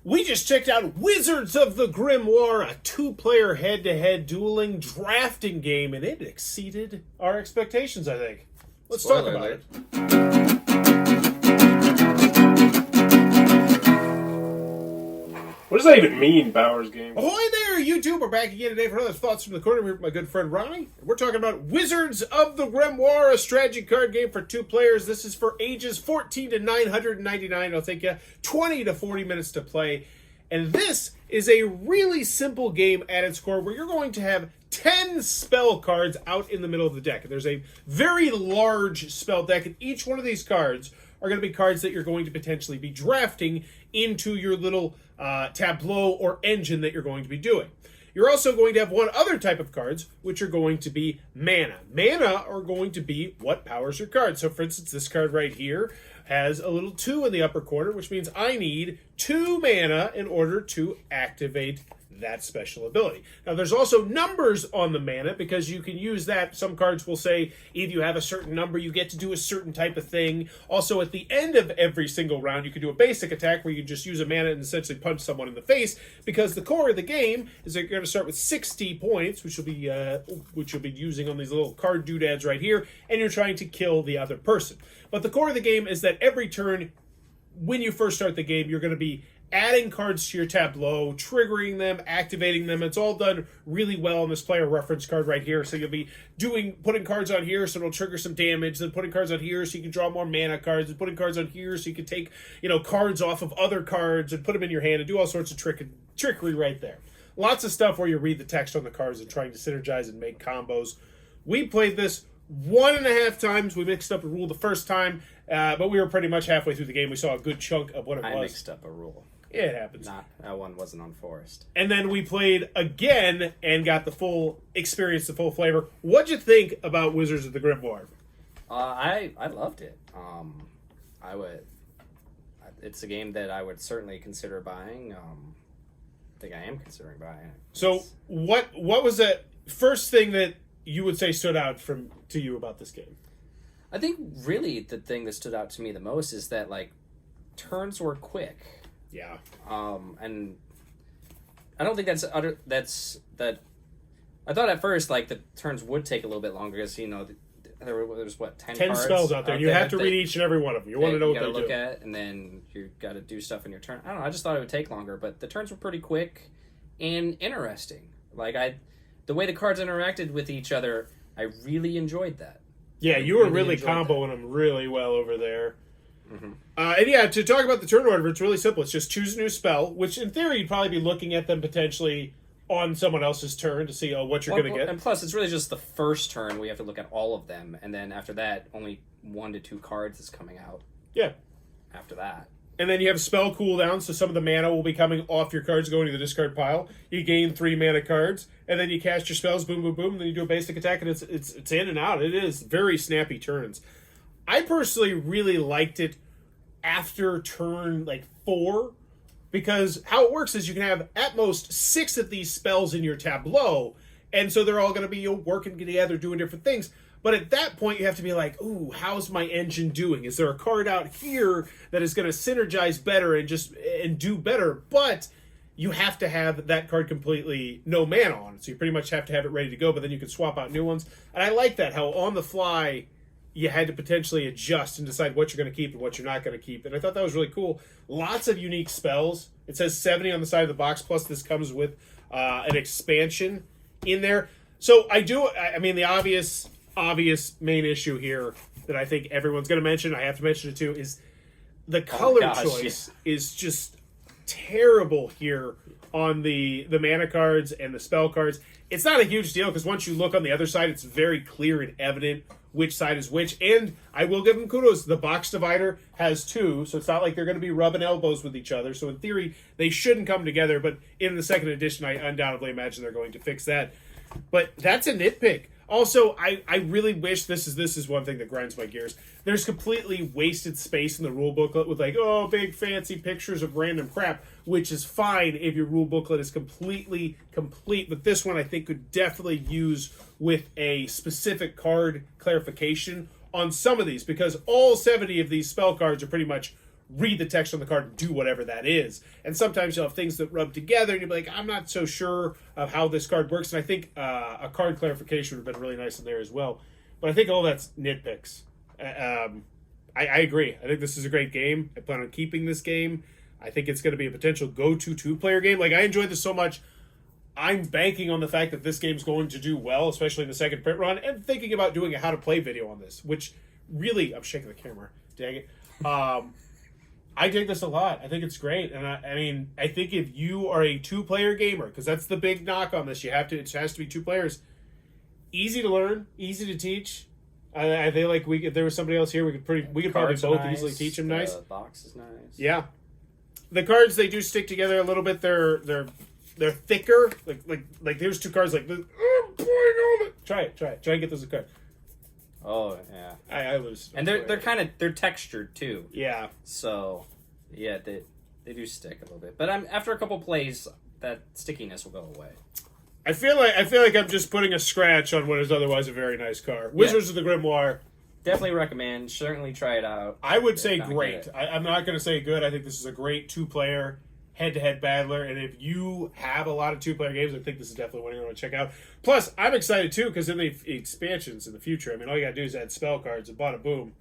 We just checked out Wizards of the Gromoire, a two-player head-to-head dueling drafting game, and it exceeded our expectations, I think. Let's talk about it. What does that even mean, Bowers game? Ahoy there, YouTube! We're back again today for another Thoughts from the Corner with my good friend Ronnie. We're talking about Wizards of the Gromoire, a strategy card game for two players. This is for ages 14 to 999. It'll take you 20 to 40 minutes to play. And this is a really simple game at its core where you're going to have 10 spell cards out in the middle of the deck. There's a very large spell deck, and each one of these cards are going to be cards that you're going to potentially be drafting into your little tableau or engine that you're going to be doing. You're also going to have one other type of cards, which are going to be mana. Mana are going to be what powers your card. So, for instance, this card right here has a little 2 in the upper corner, which means I need 2 mana in order to activate that special ability. Now, there's also numbers on the mana because you can use that. Some cards will say if you have a certain number, you get to do a certain type of thing. Also, at the end of every single round, you can do a basic attack where you just use a mana and essentially punch someone in the face, because the core of the game is that you're going to start with 60 points, which you'll be using on these little card doodads right here, and you're trying to kill the other person. But the core of the game is that every turn, when you first start the game, you're going to be adding cards to your tableau, triggering them, activating them. It's all done really well on this player reference card right here. So you'll be putting cards on here so it'll trigger some damage, then putting cards on here so you can draw more mana cards, and putting cards on here so you can take, cards off of other cards and put them in your hand and do all sorts of trickery right there. Lots of stuff where you read the text on the cards and trying to synergize and make combos. We played this 1.5 times. We mixed up a rule the first time, but we were pretty much halfway through the game. We saw a good chunk of what it was. I mixed up a rule. Yeah, it happens. That one wasn't on Forest. And then we played again and got the full experience, the full flavor. What'd you think about Wizards of the Gromoire? I loved it. It's a game that I would certainly consider buying. I think I am considering buying it. So what was the first thing that you would say stood out to you about this game? I think really the thing that stood out to me the most is that turns were quick. Yeah. And I don't think that's that. I thought at first the turns would take a little bit longer because there's 10 cards spells out there. You have to read each and every one of them. You want to know what they do. You got to look at, and then you got to do stuff in your turn. I don't know. I just thought it would take longer, but the turns were pretty quick and interesting. The way the cards interacted with each other, I really enjoyed that. Yeah, you were really comboing them really well over there. Mm-hmm. And yeah, to talk about the turn order, it's really simple. It's just choose a new spell, which in theory you'd probably be looking at them potentially on someone else's turn to see what you're going to get. And plus, it's really just the first turn we have to look at all of them, and then after that, only 1 to 2 cards is coming out. Yeah. After that. And then you have spell cooldowns, so some of the mana will be coming off your cards, going to the discard pile. You gain 3 mana cards, and then you cast your spells, boom, boom, boom, and then you do a basic attack, and it's in and out. It is very snappy turns. I personally really liked it after turn 4, because how it works is you can have at most 6 of these spells in your tableau, and so they're all going to be working together, doing different things. But at that point, you have to be like, ooh, how's my engine doing? Is there a card out here that is going to synergize better and do better? But you have to have that card completely no mana on it, so you pretty much have to have it ready to go, but then you can swap out new ones. And I like that, how on the fly you had to potentially adjust and decide what you're going to keep and what you're not going to keep. And I thought that was really cool. Lots of unique spells. It says 70 on the side of the box, plus this comes with an expansion in there. So the obvious main issue here that I think everyone's going to mention, I have to mention it too, is the color choice is just terrible here on the mana cards and the spell cards. It's not a huge deal because once you look on the other side, it's very clear and evident which side is which. And I will give them kudos. The box divider has 2, so it's not like they're going to be rubbing elbows with each other. So in theory, they shouldn't come together. But in the second edition, I undoubtedly imagine they're going to fix that. But that's a nitpick. Also, I really wish, this is one thing that grinds my gears. There's completely wasted space in the rule booklet with big fancy pictures of random crap, which is fine if your rule booklet is completely complete. But this one I think could definitely use with a specific card clarification on some of these, because all 70 of these spell cards are pretty much read the text on the card and do whatever that is. And sometimes you'll have things that rub together and you'll be like, I'm not so sure of how this card works. And I think a card clarification would have been really nice in there as well. But I think all that's nitpicks. I agree. I think this is a great game. I plan on keeping this game. I think it's going to be a potential go-to two-player game. Like, I enjoyed this so much. I'm banking on the fact that this game's going to do well, especially in the second print run, and thinking about doing a how-to-play video on this, which really... I'm shaking the camera. Dang it. I dig this a lot. I think it's great. And I mean, I think if you are a two-player gamer, because that's the big knock on this, it has to be two players. Easy to learn, easy to teach. I feel like if there was somebody else here, we could probably both nice. easily teach them nice. The box is nice. Yeah. The cards, they do stick together a little bit. They're thicker. Like there's two cards like this. Try it. Try and get those a card. Oh yeah. I lose. And they're textured too. Yeah. So yeah, they do stick a little bit. But after a couple plays, that stickiness will go away. I feel like I'm just putting a scratch on what is otherwise a very nice car. Wizards of the Grimoire. Definitely recommend. Certainly try it out. I would say great. I'm not going to say good. I think this is a great two-player head-to-head battler. And if you have a lot of two-player games, I think this is definitely one you're going to check out. Plus, I'm excited too because in the expansions in the future, I mean, all you got to do is add spell cards and bada boom.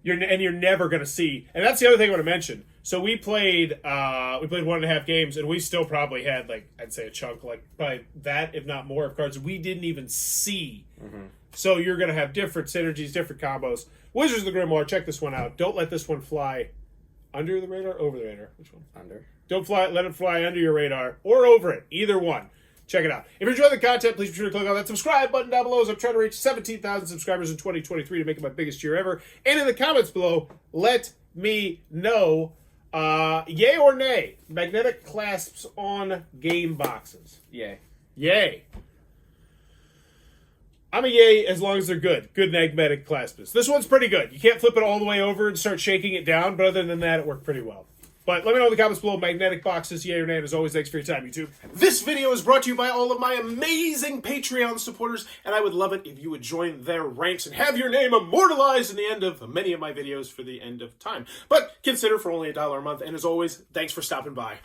You're never going to see. And that's the other thing I want to mention. So we played 1.5 games, and we still probably had, like, I'd say a chunk, like, probably that, if not more, of cards we didn't even see. Mm-hmm. So you're going to have different synergies, different combos. Wizards of the Grimoire, check this one out. Don't let this one fly under the radar, over the radar. Which one? Under. Don't let it fly under your radar or over it. Either one. Check it out. If you enjoy the content, please be sure to click on that subscribe button down below as I'm trying to reach 17,000 subscribers in 2023 to make it my biggest year ever. And in the comments below, let me know, yay or nay, magnetic clasps on game boxes. Yay. Yay. I'm a yay as long as they're good. Good magnetic clasps. This one's pretty good. You can't flip it all the way over and start shaking it down, but other than that, it worked pretty well. But let me know in the comments below, magnetic boxes, yay or nay. And as always, thanks for your time, YouTube. This video is brought to you by all of my amazing Patreon supporters, and I would love it if you would join their ranks and have your name immortalized in the end of many of my videos for the end of time. But consider for only $1 a month, and as always, thanks for stopping by.